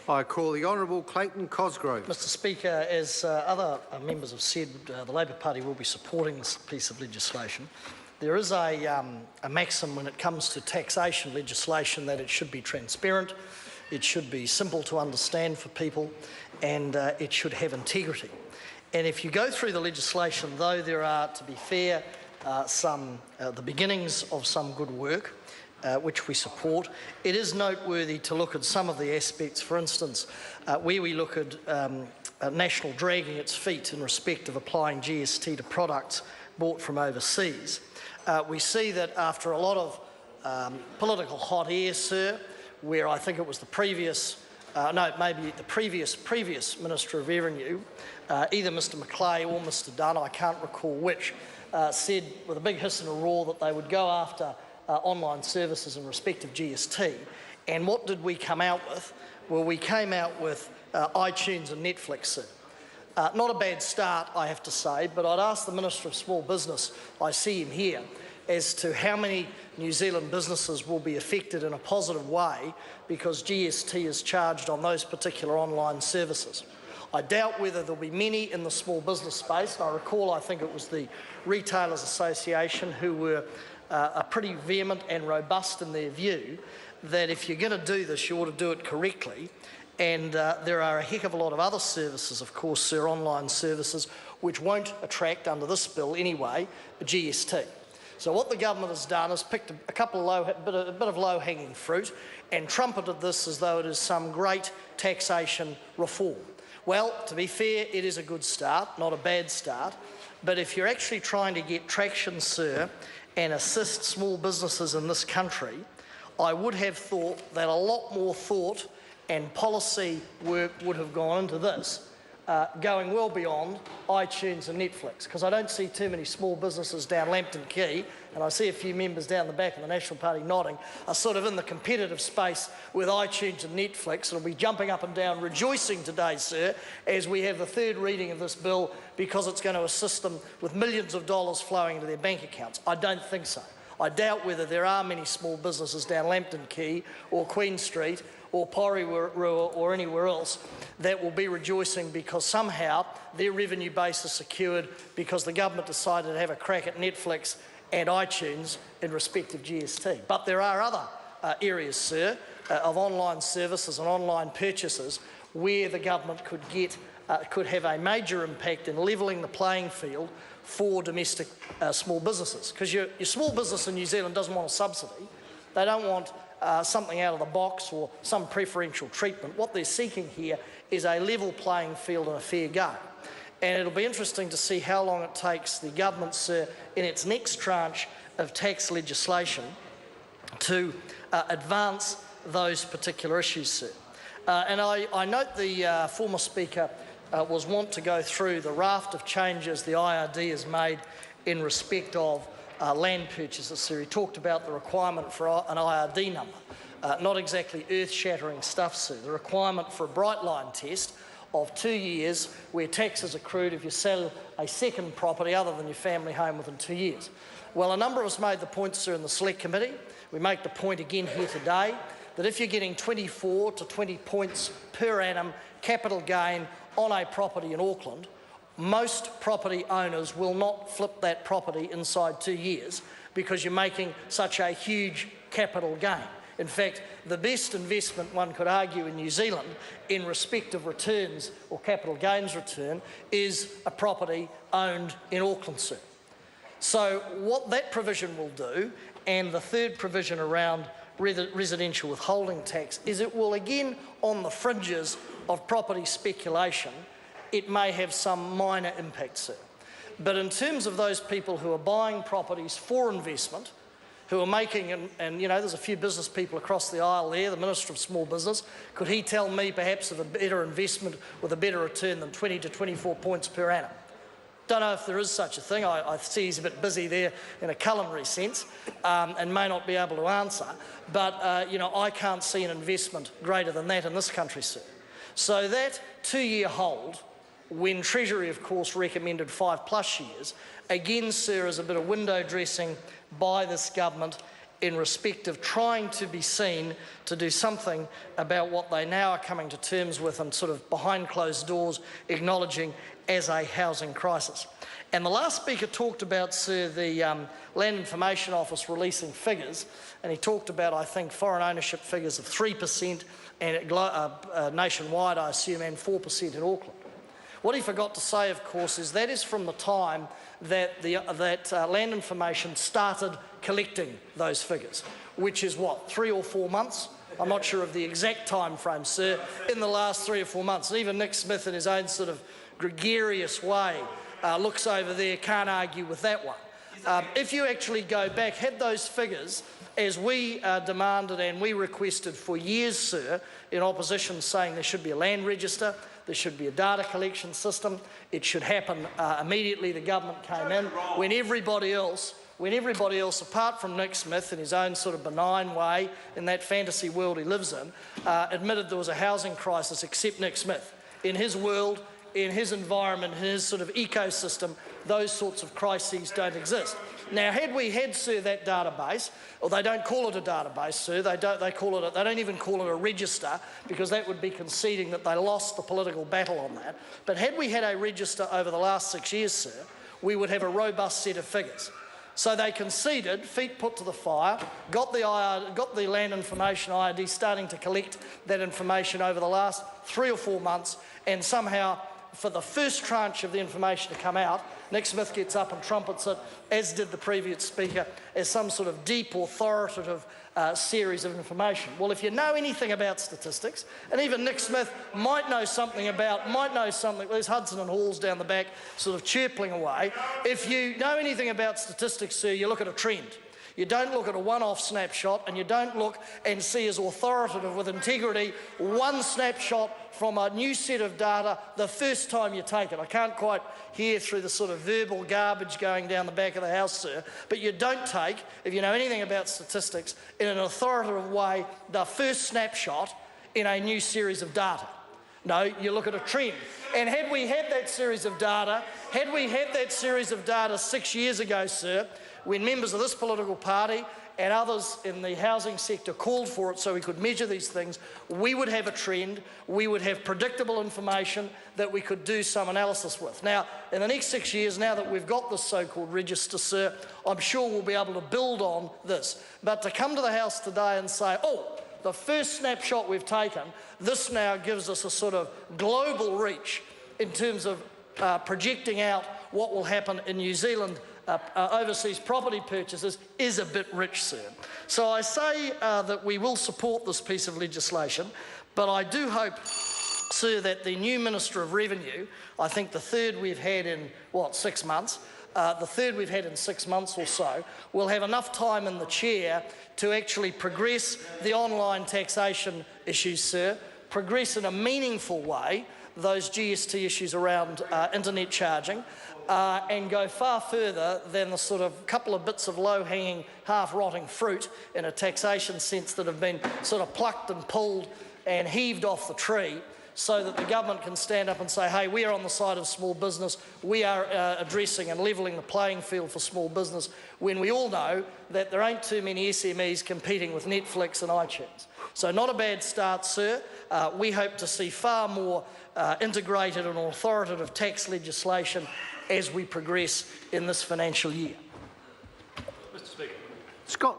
I call the Honourable Clayton Cosgrove. Mr Speaker, as other members have said, the Labor Party will be supporting this piece of legislation. There is a maxim when it comes to taxation legislation that it should be transparent, it should be simple to understand for people, and it should have integrity. And if you go through the legislation, though there are, to be fair, the beginnings of some good work, which we support, it is noteworthy to look at some of the aspects. For instance, where we look at national dragging its feet in respect of applying GST to products bought from overseas. We see that after a lot of political hot air, sir, where I think it was the previous, maybe the previous Minister of Revenue, either Mr Macleay or Mr Dunn, I can't recall which, said with a big hiss and a roar that they would go after online services in respect of GST. And what did we come out with? Well, we came out with iTunes and Netflix, sir. Not a bad start, I have to say, but I'd ask the Minister of Small Business, I see him here, as to how many New Zealand businesses will be affected in a positive way because GST is charged on those particular online services. I doubt whether there'll be many in the small business space. I recall, I think it was the Retailers Association who were pretty vehement and robust in their view that if you're going to do this, you ought to do it correctly. And there are a heck of a lot of other services, of course, sir, online services, which won't attract, under this bill anyway, a GST. So what the government has done is picked a couple of a bit of low-hanging fruit and trumpeted this as though it is some great taxation reform. Well, to be fair, it is a good start, not a bad start. But if you're actually trying to get traction, sir, and assist small businesses in this country, I would have thought that a lot more thought and policy work would have gone into this, going well beyond iTunes and Netflix, because I don't see too many small businesses down Lambton Quay, and I see a few members down the back of the National Party nodding, are sort of in the competitive space with iTunes and Netflix, and will be jumping up and down, rejoicing today, sir, as we have the third reading of this bill, because it's going to assist them with millions of dollars flowing into their bank accounts. I don't think so. I doubt whether there are many small businesses down Lambton Quay or Queen Street or Porirua or anywhere else that will be rejoicing because somehow their revenue base is secured because the government decided to have a crack at Netflix and iTunes in respect of GST. But there are other areas, sir, of online services and online purchases where the government could have a major impact in levelling the playing field for domestic small businesses. Because your small business in New Zealand doesn't want a subsidy. They don't want something out of the box or some preferential treatment. What they're seeking here is a level playing field and a fair go. And it'll be interesting to see how long it takes the government, sir, in its next tranche of tax legislation to advance those particular issues, sir. And I note the former Speaker was wont to go through the raft of changes the IRD has made in respect of land purchases, sir. He talked about the requirement for an IRD number. Not exactly earth-shattering stuff, sir. The requirement for a bright line test of 2 years where tax is accrued if you sell a second property other than your family home within 2 years. Well, a number of us made the point, sir, in the Select Committee. We make the point again here today that if you're getting 24 to 20 points per annum capital gain on a property in Auckland, most property owners will not flip that property inside 2 years because you're making such a huge capital gain. In fact, the best investment one could argue in New Zealand in respect of returns or capital gains return is a property owned in Auckland, sir. So what that provision will do, and the third provision around residential withholding tax, is it will again, on the fringes of property speculation, it may have some minor impact, sir. But in terms of those people who are buying properties for investment, who are making, and you know, there's a few business people across the aisle there, the Minister of Small Business, could he tell me perhaps of a better investment with a better return than 20 to 24 points per annum? Don't know if there is such a thing. I see he's a bit busy there in a culinary sense and may not be able to answer. But, you know, I can't see an investment greater than that in this country, sir. So that 2-year hold, when Treasury, of course, recommended 5+ years, again, sir, is a bit of window dressing by this government in respect of trying to be seen to do something about what they now are coming to terms with and sort of behind closed doors acknowledging as a housing crisis. And the last speaker talked about, sir, the Land Information Office releasing figures, and he talked about, I think, foreign ownership figures of 3% and nationwide, I assume, and 4% in Auckland. What he forgot to say, of course, is that is from the time that Land Information started collecting those figures, which is what, 3 or 4 months? I'm not sure of the exact time frame, sir, in the last 3 or 4 months. And even Nick Smith, in his own sort of gregarious way, looks over there, can't argue with that one. If you actually go back, had those figures, as we demanded and we requested for years, sir, in opposition, saying there should be a land register, there should be a data collection system, it should happen immediately the government came in, when everybody else, apart from Nick Smith in his own sort of benign way, in that fantasy world he lives in, admitted there was a housing crisis, except Nick Smith. In his world, in his environment, in his sort of ecosystem, those sorts of crises don't exist. Now, had we had, sir, that database, or they don't call it a database, sir, they don't even call it a register, because that would be conceding that they lost the political battle on that. But had we had a register over the last 6 years, sir, we would have a robust set of figures. So they conceded, feet put to the fire, got the Land Information IRD starting to collect that information over the last 3 or 4 months, and somehow, for the first tranche of the information to come out, Nick Smith gets up and trumpets it, as did the previous speaker, as some sort of deep, authoritative series of information. Well, if you know anything about statistics, and even Nick Smith might know something, there's Hudson and Halls down the back sort of chirping away. If you know anything about statistics, sir, you look at a trend. You don't look at a one-off snapshot, and you don't look and see as authoritative with integrity one snapshot from a new set of data the first time you take it. I can't quite hear through the sort of verbal garbage going down the back of the house, sir, but you don't take, if you know anything about statistics, in an authoritative way, the first snapshot in a new series of data. No, you look at a trend. And had we had that series of data, 6 years ago, sir, when members of this political party and others in the housing sector called for it so we could measure these things, we would have a trend, we would have predictable information that we could do some analysis with. Now, in the next 6 years, now that we've got this so-called register, sir, I'm sure we'll be able to build on this. But to come to the House today and say, oh, the first snapshot we've taken, this now gives us a sort of global reach in terms of projecting out what will happen in New Zealand overseas property purchases, is a bit rich, sir. So I say that we will support this piece of legislation, but I do hope, sir, that the new Minister of Revenue, I think the third we've had in, 6 months, or so, will have enough time in the chair to actually progress the online taxation issues, sir, progress in a meaningful way those GST issues around internet charging, and go far further than the sort of couple of bits of low-hanging, half-rotting fruit in a taxation sense that have been sort of plucked and pulled and heaved off the tree, so that the government can stand up and say, hey, we are on the side of small business, we are addressing and levelling the playing field for small business, when we all know that there ain't too many SMEs competing with Netflix and iTunes. So not a bad start, sir. We hope to see far more integrated and authoritative tax legislation as we progress in this financial year. Mr. Speaker. Scott.